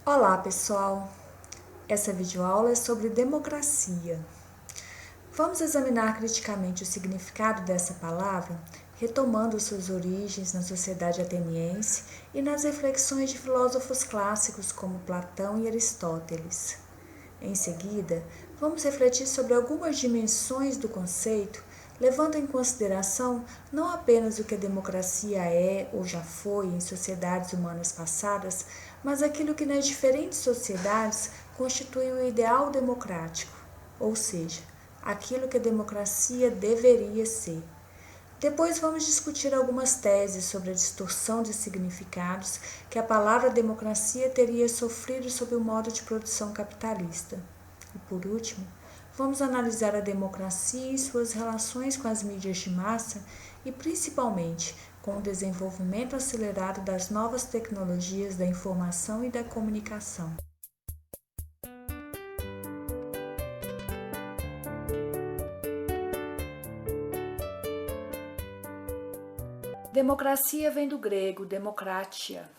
Olá pessoal, essa videoaula é sobre democracia. Vamos examinar criticamente o significado dessa palavra, retomando suas origens na sociedade ateniense e nas reflexões de filósofos clássicos como Platão e Aristóteles. Em seguida, vamos refletir sobre algumas dimensões do conceito, levando em consideração não apenas o que a democracia é ou já foi em sociedades humanas passadas, mas aquilo que nas diferentes sociedades constitui o ideal democrático, ou seja, aquilo que a democracia deveria ser. Depois vamos discutir algumas teses sobre a distorção de significados que a palavra democracia teria sofrido sob o modo de produção capitalista. E por último, vamos analisar a democracia e suas relações com as mídias de massa e principalmente com o desenvolvimento acelerado das novas tecnologias da informação e da comunicação. Democracia vem do grego demokratia,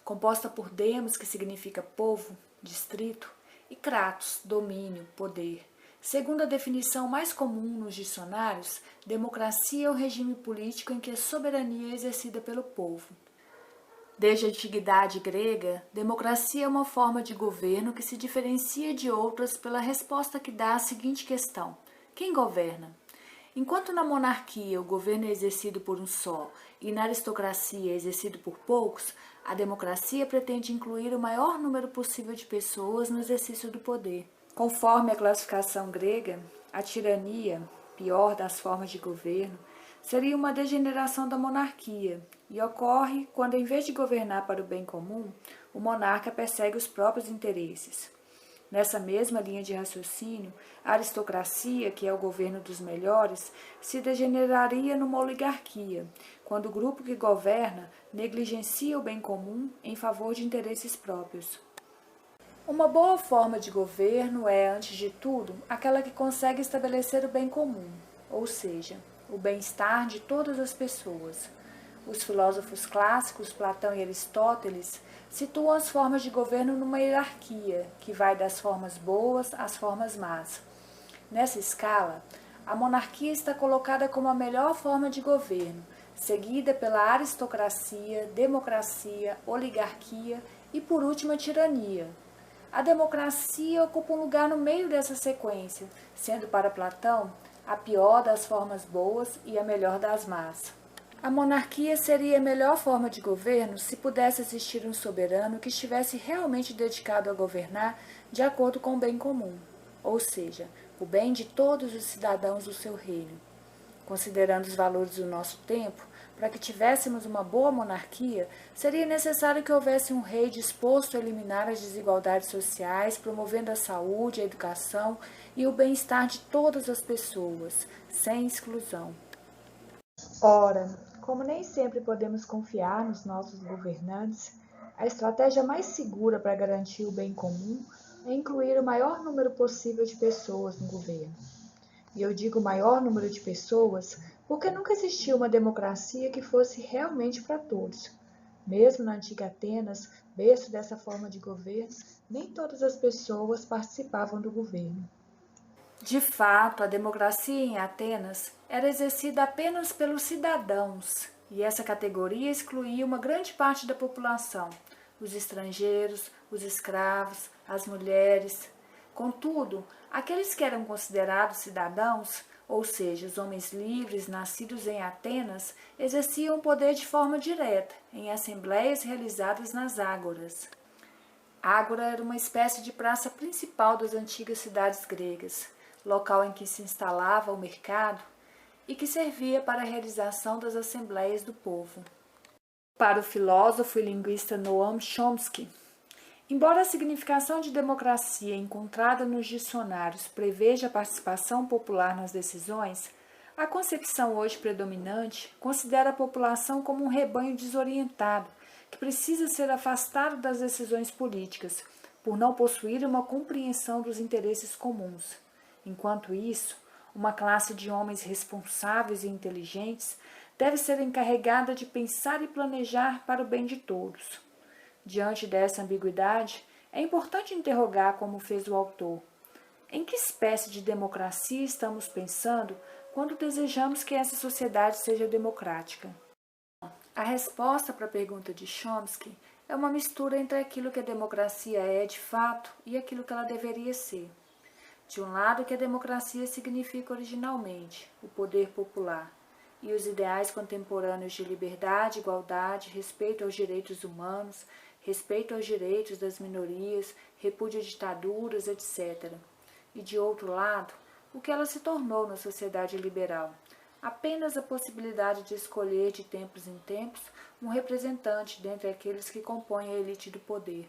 composta por demos, que significa povo, distrito, e kratos, domínio, poder. Segundo a definição mais comum nos dicionários, democracia é o regime político em que a soberania é exercida pelo povo. Desde a antiguidade grega, democracia é uma forma de governo que se diferencia de outras pela resposta que dá à seguinte questão: quem governa? Enquanto na monarquia o governo é exercido por um só e na aristocracia é exercido por poucos, a democracia pretende incluir o maior número possível de pessoas no exercício do poder. Conforme a classificação grega, a tirania, pior das formas de governo, seria uma degeneração da monarquia e ocorre quando, em vez de governar para o bem comum, o monarca persegue os próprios interesses. Nessa mesma linha de raciocínio, a aristocracia, que é o governo dos melhores, se degeneraria numa oligarquia, quando o grupo que governa negligencia o bem comum em favor de interesses próprios. Uma boa forma de governo é, antes de tudo, aquela que consegue estabelecer o bem comum, ou seja, o bem-estar de todas as pessoas. Os filósofos clássicos, Platão e Aristóteles, situam as formas de governo numa hierarquia, que vai das formas boas às formas más. Nessa escala, a monarquia está colocada como a melhor forma de governo, seguida pela aristocracia, democracia, oligarquia e, por último, a tirania. A democracia ocupa um lugar no meio dessa sequência, sendo para Platão a pior das formas boas e a melhor das más. A monarquia seria a melhor forma de governo se pudesse existir um soberano que estivesse realmente dedicado a governar de acordo com o bem comum, ou seja, o bem de todos os cidadãos do seu reino. Considerando os valores do nosso tempo, para que tivéssemos uma boa monarquia, seria necessário que houvesse um rei disposto a eliminar as desigualdades sociais, promovendo a saúde, a educação e o bem-estar de todas as pessoas, sem exclusão. Ora, como nem sempre podemos confiar nos nossos governantes, a estratégia mais segura para garantir o bem comum é incluir o maior número possível de pessoas no governo. E eu digo maior número de pessoas porque nunca existiu uma democracia que fosse realmente para todos. Mesmo na antiga Atenas, berço dessa forma de governo, nem todas as pessoas participavam do governo. De fato, a democracia em Atenas era exercida apenas pelos cidadãos, e essa categoria excluía uma grande parte da população, os estrangeiros, os escravos, as mulheres. Contudo, aqueles que eram considerados cidadãos, ou seja, os homens livres nascidos em Atenas, exerciam o poder de forma direta, em assembleias realizadas nas ágoras. Ágora era uma espécie de praça principal das antigas cidades gregas, local em que se instalava o mercado e que servia para a realização das assembleias do povo. Para o filósofo e linguista Noam Chomsky, embora a significação de democracia encontrada nos dicionários preveja a participação popular nas decisões, a concepção hoje predominante considera a população como um rebanho desorientado, que precisa ser afastado das decisões políticas, por não possuir uma compreensão dos interesses comuns. Enquanto isso, uma classe de homens responsáveis e inteligentes deve ser encarregada de pensar e planejar para o bem de todos. Diante dessa ambiguidade, É importante interrogar como fez o autor. Em que espécie de democracia estamos pensando quando desejamos que essa sociedade seja democrática? A resposta para a pergunta de Chomsky é uma mistura entre aquilo que a democracia é de fato e aquilo que ela deveria ser. De um lado, que a democracia significa originalmente o poder popular e os ideais contemporâneos de liberdade, igualdade, respeito aos direitos humanos, respeito aos direitos das minorias, repúdio a ditaduras, etc. E de outro lado, o que ela se tornou na sociedade liberal, apenas a possibilidade de escolher de tempos em tempos um representante dentre aqueles que compõem a elite do poder.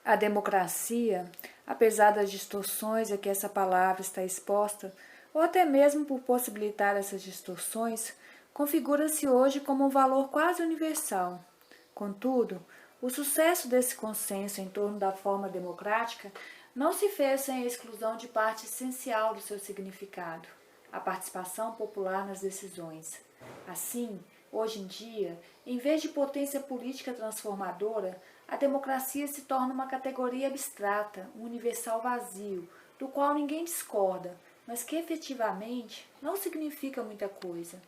A democracia, apesar das distorções a que essa palavra está exposta, ou até mesmo por possibilitar essas distorções, configura-se hoje como um valor quase universal. Contudo, o sucesso desse consenso em torno da forma democrática não se fez sem a exclusão de parte essencial do seu significado, a participação popular nas decisões. Assim, hoje em dia, em vez de potência política transformadora, a democracia se torna uma categoria abstrata, um universal vazio, do qual ninguém discorda, mas que efetivamente não significa muita coisa.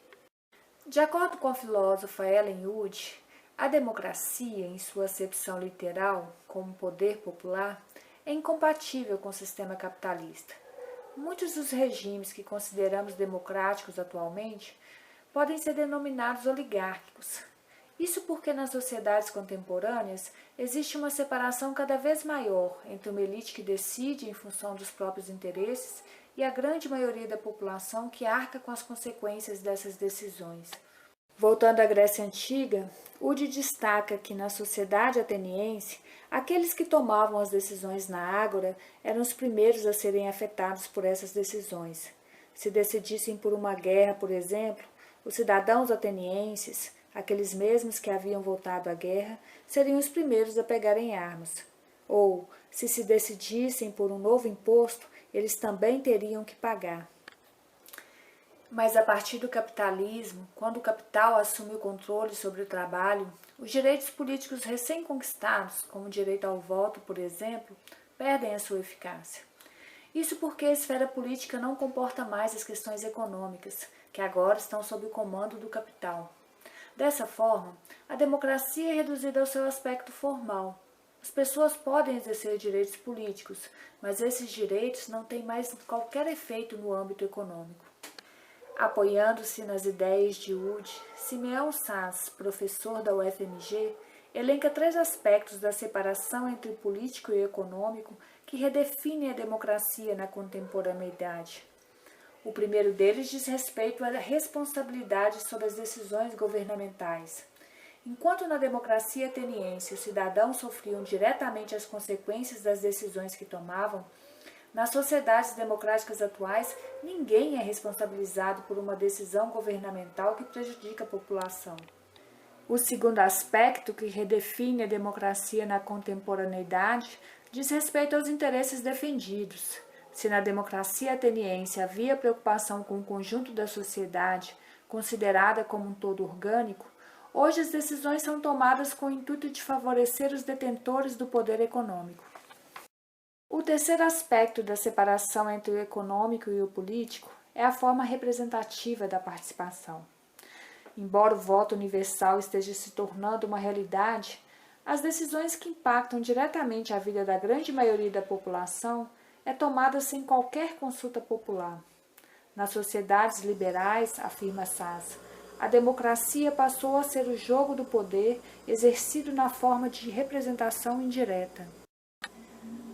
De acordo com a filósofa Ellen Wood, a democracia, em sua acepção literal, como poder popular, é incompatível com o sistema capitalista. Muitos dos regimes que consideramos democráticos atualmente podem ser denominados oligárquicos. Isso porque nas sociedades contemporâneas existe uma separação cada vez maior entre uma elite que decide em função dos próprios interesses e a grande maioria da população que arca com as consequências dessas decisões. Voltando à Grécia Antiga, Wood destaca que na sociedade ateniense, aqueles que tomavam as decisões na ágora eram os primeiros a serem afetados por essas decisões. Se decidissem por uma guerra, por exemplo, os cidadãos atenienses, aqueles mesmos que haviam voltado à guerra, seriam os primeiros a pegarem armas. Ou, se decidissem por um novo imposto, eles também teriam que pagar. Mas a partir do capitalismo, quando o capital assume o controle sobre o trabalho, os direitos políticos recém-conquistados, como o direito ao voto, por exemplo, perdem a sua eficácia. Isso porque a esfera política não comporta mais as questões econômicas, que agora estão sob o comando do capital. Dessa forma, a democracia é reduzida ao seu aspecto formal. As pessoas podem exercer direitos políticos, mas esses direitos não têm mais qualquer efeito no âmbito econômico. Apoiando-se nas ideias de Wood, Simeão Sass, professor da UFMG, elenca 3 aspectos da separação entre o político e o econômico que redefinem a democracia na contemporaneidade. O primeiro deles diz respeito à responsabilidade sobre as decisões governamentais. Enquanto na democracia ateniense os cidadãos sofriam diretamente as consequências das decisões que tomavam, nas sociedades democráticas atuais, ninguém é responsabilizado por uma decisão governamental que prejudica a população. O segundo aspecto que redefine a democracia na contemporaneidade diz respeito aos interesses defendidos. Se na democracia ateniense havia preocupação com o conjunto da sociedade, considerada como um todo orgânico, hoje as decisões são tomadas com o intuito de favorecer os detentores do poder econômico. O terceiro aspecto da separação entre o econômico e o político é a forma representativa da participação. Embora o voto universal esteja se tornando uma realidade, as decisões que impactam diretamente a vida da grande maioria da população é tomada sem qualquer consulta popular. Nas sociedades liberais, afirma Sass, a democracia passou a ser o jogo do poder exercido na forma de representação indireta.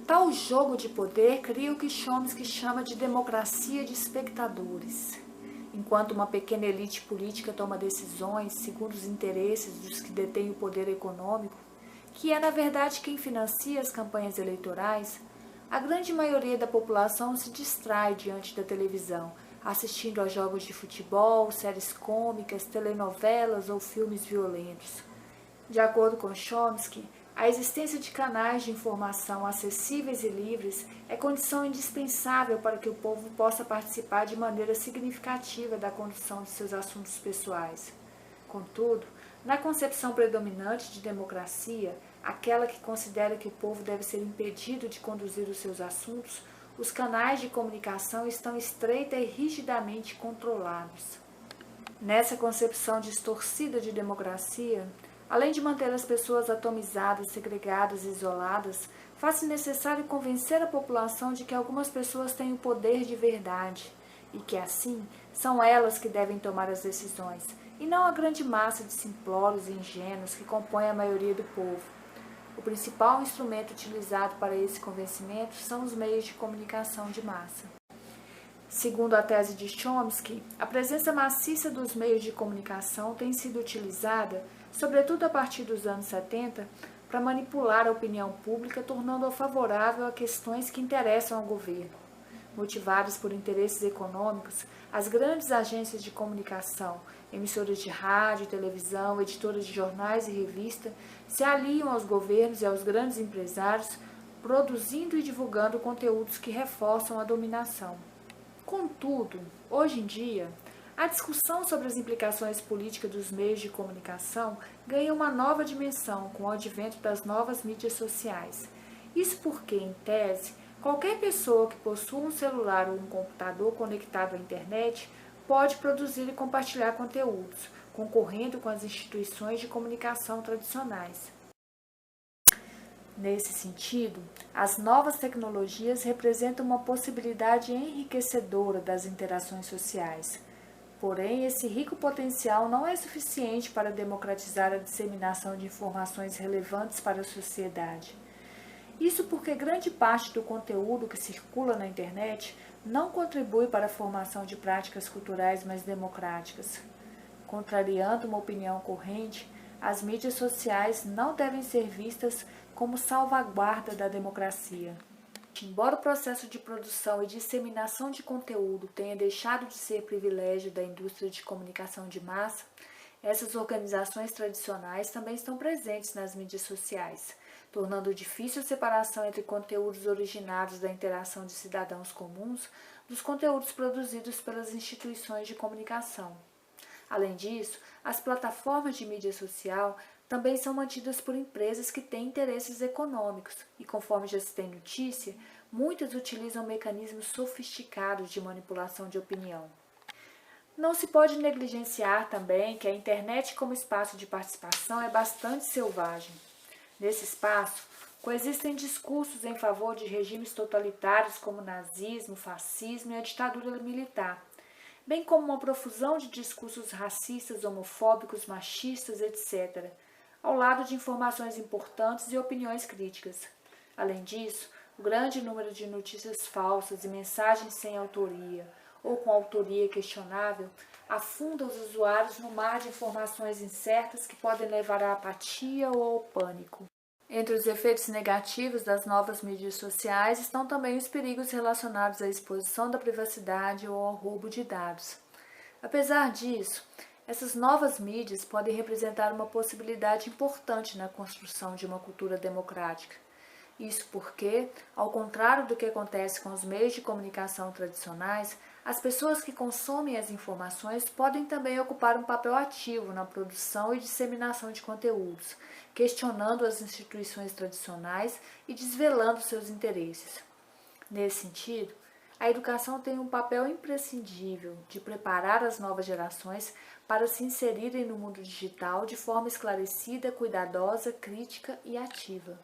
Tal jogo de poder cria o que Chomsky chama de democracia de espectadores. Enquanto uma pequena elite política toma decisões segundo os interesses dos que detêm o poder econômico, que é na verdade quem financia as campanhas eleitorais, a grande maioria da população se distrai diante da televisão, assistindo a jogos de futebol, séries cômicas, telenovelas ou filmes violentos. De acordo com Chomsky, a existência de canais de informação acessíveis e livres é condição indispensável para que o povo possa participar de maneira significativa da condução de seus assuntos pessoais. Contudo, na concepção predominante de democracia, aquela que considera que o povo deve ser impedido de conduzir os seus assuntos, os canais de comunicação estão estreita e rigidamente controlados. Nessa concepção distorcida de democracia, além de manter as pessoas atomizadas, segregadas e isoladas, faz-se necessário convencer a população de que algumas pessoas têm o poder de verdade e que, assim, são elas que devem tomar as decisões, e não a grande massa de simplórios e ingênuos que compõe a maioria do povo. O principal instrumento utilizado para esse convencimento são os meios de comunicação de massa. Segundo a tese de Chomsky, a presença maciça dos meios de comunicação tem sido utilizada, sobretudo a partir dos anos 70, para manipular a opinião pública, tornando-a favorável a questões que interessam ao governo. Motivadas por interesses econômicos, as grandes agências de comunicação, emissoras de rádio, televisão, editoras de jornais e revistas, se aliam aos governos e aos grandes empresários, produzindo e divulgando conteúdos que reforçam a dominação. Contudo, hoje em dia, a discussão sobre as implicações políticas dos meios de comunicação ganha uma nova dimensão com o advento das novas mídias sociais. Isso porque, em tese, qualquer pessoa que possua um celular ou um computador conectado à internet pode produzir e compartilhar conteúdos, concorrendo com as instituições de comunicação tradicionais. Nesse sentido, as novas tecnologias representam uma possibilidade enriquecedora das interações sociais. Porém, esse rico potencial não é suficiente para democratizar a disseminação de informações relevantes para a sociedade. Isso porque grande parte do conteúdo que circula na internet não contribui para a formação de práticas culturais mais democráticas. Contrariando uma opinião corrente, as mídias sociais não devem ser vistas como salvaguarda da democracia. Embora o processo de produção e disseminação de conteúdo tenha deixado de ser privilégio da indústria de comunicação de massa, essas organizações tradicionais também estão presentes nas mídias sociais, tornando difícil a separação entre conteúdos originados da interação de cidadãos comuns dos conteúdos produzidos pelas instituições de comunicação. Além disso, as plataformas de mídia social também são mantidas por empresas que têm interesses econômicos e, conforme já se tem notícia, muitas utilizam mecanismos sofisticados de manipulação de opinião. Não se pode negligenciar também que a internet como espaço de participação é bastante selvagem. Nesse espaço, coexistem discursos em favor de regimes totalitários como o nazismo, o fascismo e a ditadura militar, bem como uma profusão de discursos racistas, homofóbicos, machistas, etc., ao lado de informações importantes e opiniões críticas. Além disso, o grande número de notícias falsas e mensagens sem autoria ou com autoria questionável afunda os usuários no mar de informações incertas que podem levar à apatia ou ao pânico. Entre os efeitos negativos das novas mídias sociais estão também os perigos relacionados à exposição da privacidade ou ao roubo de dados. Apesar disso, essas novas mídias podem representar uma possibilidade importante na construção de uma cultura democrática. Isso porque, ao contrário do que acontece com os meios de comunicação tradicionais, as pessoas que consomem as informações podem também ocupar um papel ativo na produção e disseminação de conteúdos, questionando as instituições tradicionais e desvelando seus interesses. Nesse sentido, a educação tem um papel imprescindível de preparar as novas gerações para se inserirem no mundo digital de forma esclarecida, cuidadosa, crítica e ativa.